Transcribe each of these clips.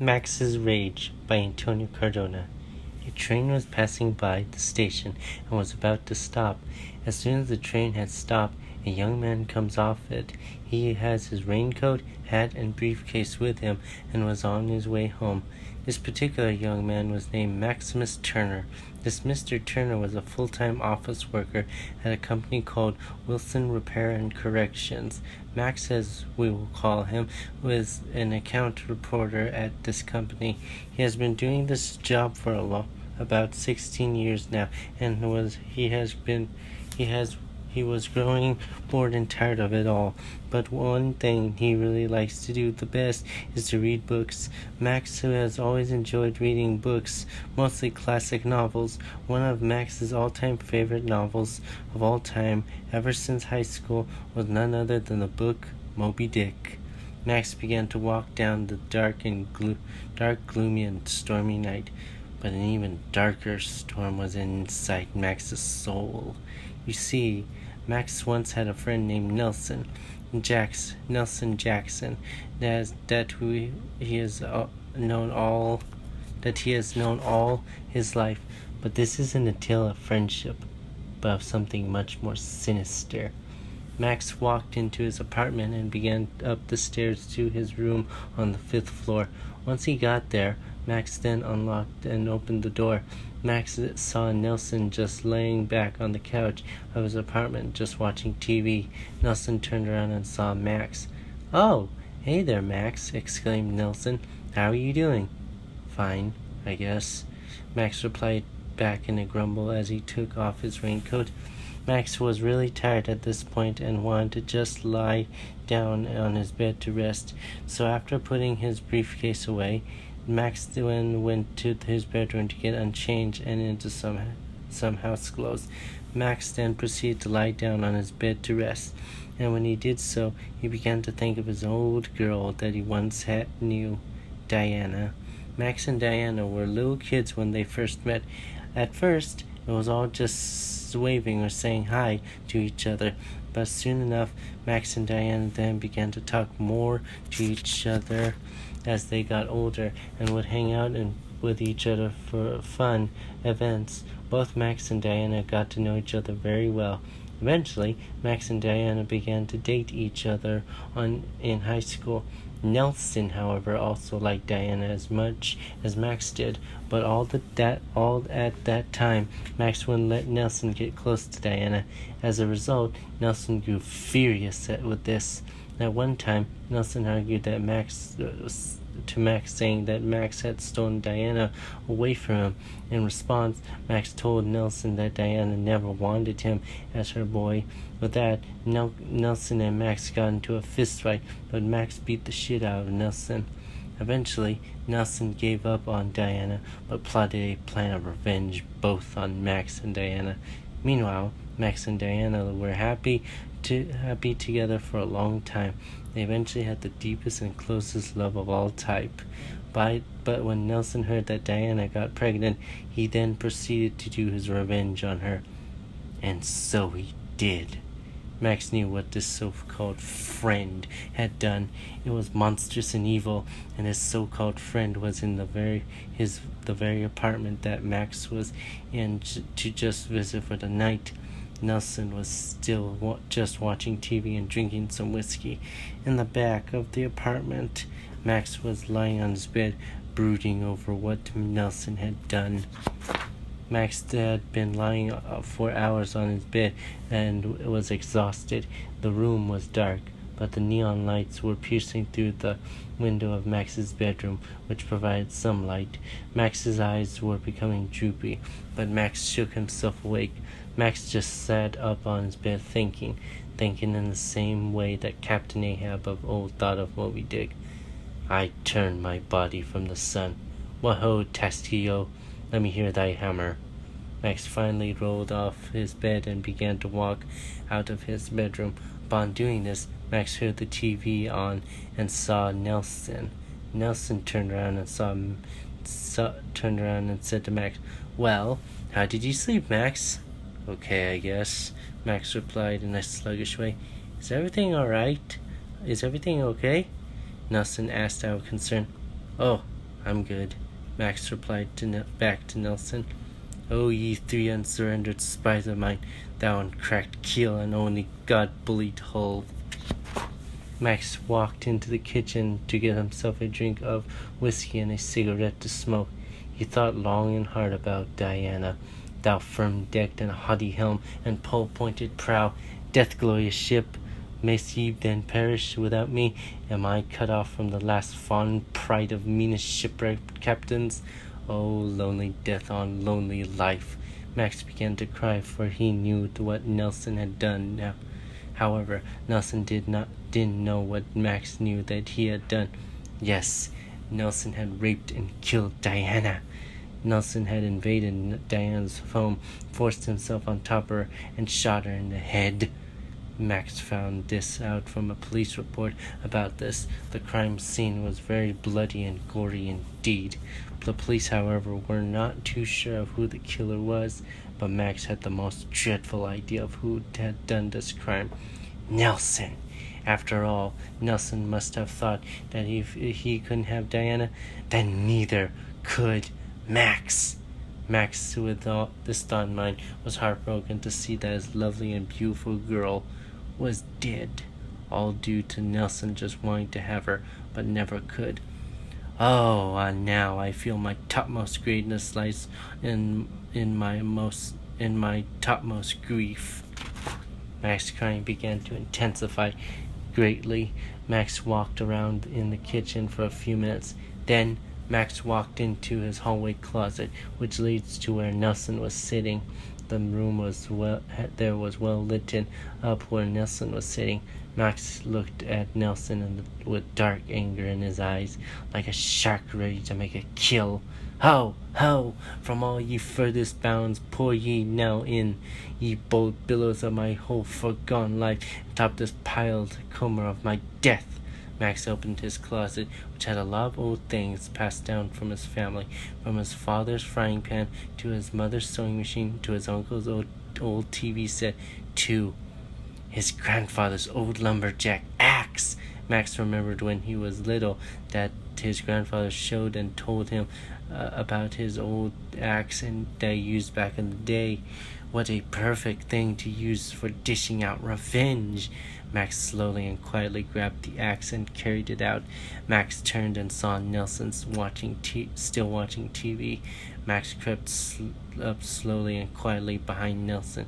Max's Rage by Antonio Cardona. A train was passing by the station and was about to stop. As soon as the train had stopped, a young man comes off it. He has his raincoat, hat, and briefcase with him and was on his way home. This particular young man was named Maximus Turner. This Mr. Turner was a full-time office worker at a company called Wilson Repair and Corrections. Max, as we will call him, was an account reporter at this company. He has been doing this job for about 16 years now, and he was growing bored and tired of it all. But one thing he really likes to do the best is to read books. Max, who has always enjoyed reading books, mostly classic novels, one of Max's all-time favorite novels of all time, ever since high school, was none other than the book Moby Dick. Max began to walk down the dark, gloomy, and stormy night. But an even darker storm was inside Max's soul. You see, Max once had a friend named Nelson Jackson, that he has known all his life. But this isn't a tale of friendship, but of something much more sinister. Max walked into his apartment and began up the stairs to his room on the 5th floor. Once he got there, Max then unlocked and opened the door. Max saw Nelson just laying back on the couch of his apartment, just watching TV. Nelson turned around and saw Max. "Oh, hey there, Max," exclaimed Nelson. "How are you doing?" "Fine, I guess," Max replied back in a grumble as he took off his raincoat. Max was really tired at this point and wanted to just lie down on his bed to rest. So after putting his briefcase away, Max then went to his bedroom to get unchanged and into some house clothes. Max then proceeded to lie down on his bed to rest, and when he did so, he began to think of his old girl that he once knew, Diana. Max and Diana were little kids when they first met. At first, it was all just waving or saying hi to each other, but soon enough, Max and Diana then began to talk more to each other as they got older and would hang out with each other for fun events. Both Max and Diana got to know each other very well. Eventually, Max and Diana began to date each other in high school. Nelson, however, also liked Diana as much as Max did, but all at that time, Max wouldn't let Nelson get close to Diana. As a result, Nelson grew furious with this. At one time, Nelson argued that Max, saying that Max had stolen Diana away from him. In response, Max told Nelson that Diana never wanted him as her boy. With that, Nelson and Max got into a fist fight, but Max beat the shit out of Nelson. Eventually, Nelson gave up on Diana, but plotted a plan of revenge both on Max and Diana. Meanwhile, Max and Diana were happy together for a long time. They eventually had the deepest and closest love of all type. But when Nelson heard that Diana got pregnant, he then proceeded to do his revenge on her. And so he did. Max knew what this so-called friend had done. It was monstrous and evil, and his so-called friend was in the very apartment that Max was in to just visit for the night. Nelson was still just watching TV and drinking some whiskey. In the back of the apartment, Max was lying on his bed, brooding over what Nelson had done. Max had been lying for hours on his bed and was exhausted. The room was dark, but the neon lights were piercing through the window of Max's bedroom, which provided some light. Max's eyes were becoming droopy, but Max shook himself awake. Max just sat up on his bed thinking in the same way that Captain Ahab of old thought of Moby Dick. "I turn my body from the sun. Whoa, Tastillo, let me hear thy hammer." Max finally rolled off his bed and began to walk out of his bedroom. Upon doing this, Max heard the TV on and saw Nelson. Nelson turned around and said to Max, "Well, how did you sleep, Max?" "Okay, I guess," Max replied in a sluggish way. "Is everything all right? Is everything okay?" Nelson asked out of concern. "Oh, I'm good, Max replied back to Nelson. "O ye three unsurrendered spies of mine, thou uncracked keel and only God-bullied hull." Max walked into the kitchen to get himself a drink of whiskey and a cigarette to smoke. He thought long and hard about Diana. "Thou firm-decked and haughty helm and pole-pointed prow, death-glorious ship, mayst ye then perish without me? Am I cut off from the last fond pride of meanest shipwrecked captains? Oh, lonely death on lonely life!" Max began to cry, for he knew what Nelson had done now. However, Nelson didn't know what Max knew that he had done. Yes, Nelson had raped and killed Diana. Nelson had invaded Diana's home, forced himself on top of her, and shot her in the head. Max found this out from a police report about this. The crime scene was very bloody and gory indeed. The police, however, were not too sure of who the killer was, but Max had the most dreadful idea of who had done this crime. Nelson! After all, Nelson must have thought that if he couldn't have Diana, then neither could Max. Max, with all this thought in mind, was heartbroken to see that his lovely and beautiful girl was dead, all due to Nelson just wanting to have her, but never could. Oh, now I feel my topmost greatness lies in my topmost grief. Max's crying began to intensify greatly. Max walked around in the kitchen for a few minutes. Then Max walked into his hallway closet, which leads to where Nelson was sitting. The room was well lit up where Nelson was sitting. Max looked at Nelson with dark anger in his eyes, like a shark ready to make a kill. "Ho, ho! From all ye furthest bounds pour ye now in, ye bold billows of my whole forgone life, and top this piled cumber of my death." Max opened his closet, which had a lot of old things passed down from his family, from his father's frying pan to his mother's sewing machine to his uncle's old TV set to his grandfather's old lumberjack axe. Max remembered when he was little that his grandfather showed and told him about his old axe and that he used back in the day. What a perfect thing to use for dishing out revenge. Max slowly and quietly grabbed the axe and carried it out. Max turned and saw Nelson still watching TV. Max crept up slowly and quietly behind Nelson.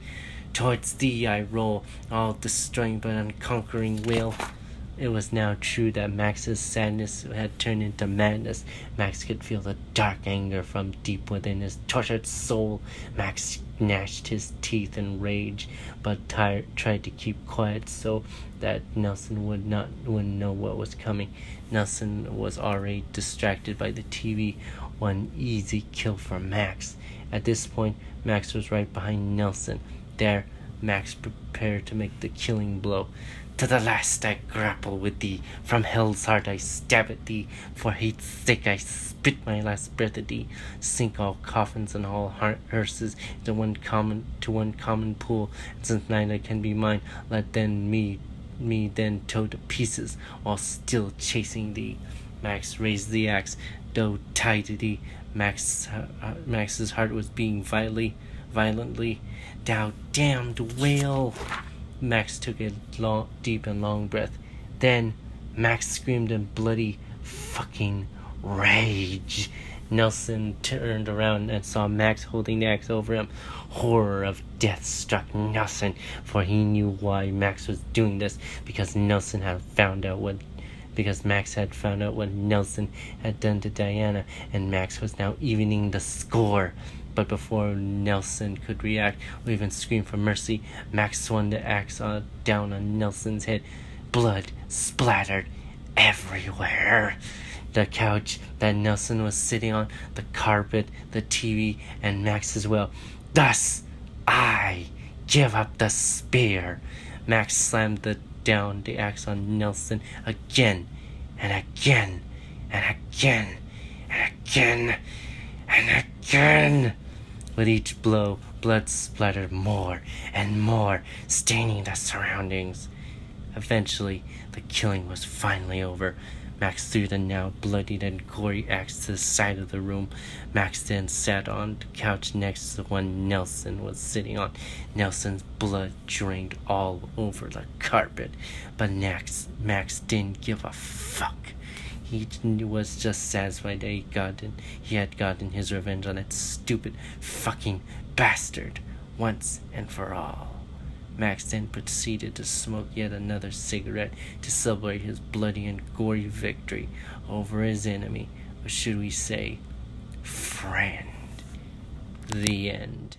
"Towards thee I roll, all destroying but unconquering will." It was now true that Max's sadness had turned into madness. Max could feel the dark anger from deep within his tortured soul. Max gnashed his teeth in rage, but tried to keep quiet so that Nelson wouldn't know what was coming. Nelson was already distracted by the TV. One easy kill for Max. At this point, Max was right behind Nelson. There, Max prepared to make the killing blow. "To the last I grapple with thee, from hell's heart I stab at thee, for hate's sake I spit my last breath at thee, sink all coffins and all hearses into one common pool, and since neither can be mine, let then me then tow to pieces, while still chasing thee." Max raised the axe, though tied to thee. Max's heart was beating violently. "Thou damned whale!" Max took a deep and long breath. Then Max screamed in bloody fucking rage. Nelson turned around and saw Max holding the axe over him. Horror of death struck Nelson, for he knew why Max was doing this, because Max had found out what Nelson had done to Diana, and Max was now evening the score. But before Nelson could react or even scream for mercy, Max swung the axe down on Nelson's head. Blood splattered everywhere. The couch that Nelson was sitting on, the carpet, the TV, and Max as well. "Thus, I give up the spear." Max slammed down the axe on Nelson again and again and again and again and again. With each blow, blood splattered more and more, staining the surroundings. Eventually, the killing was finally over. Max threw the now bloodied and gory axe to the side of the room. Max then sat on the couch next to the one Nelson was sitting on. Nelson's blood drained all over the carpet, but Max didn't give a fuck. He was just satisfied that he had gotten his revenge on that stupid fucking bastard once and for all. Max then proceeded to smoke yet another cigarette to celebrate his bloody and gory victory over his enemy, or should we say, friend. The end.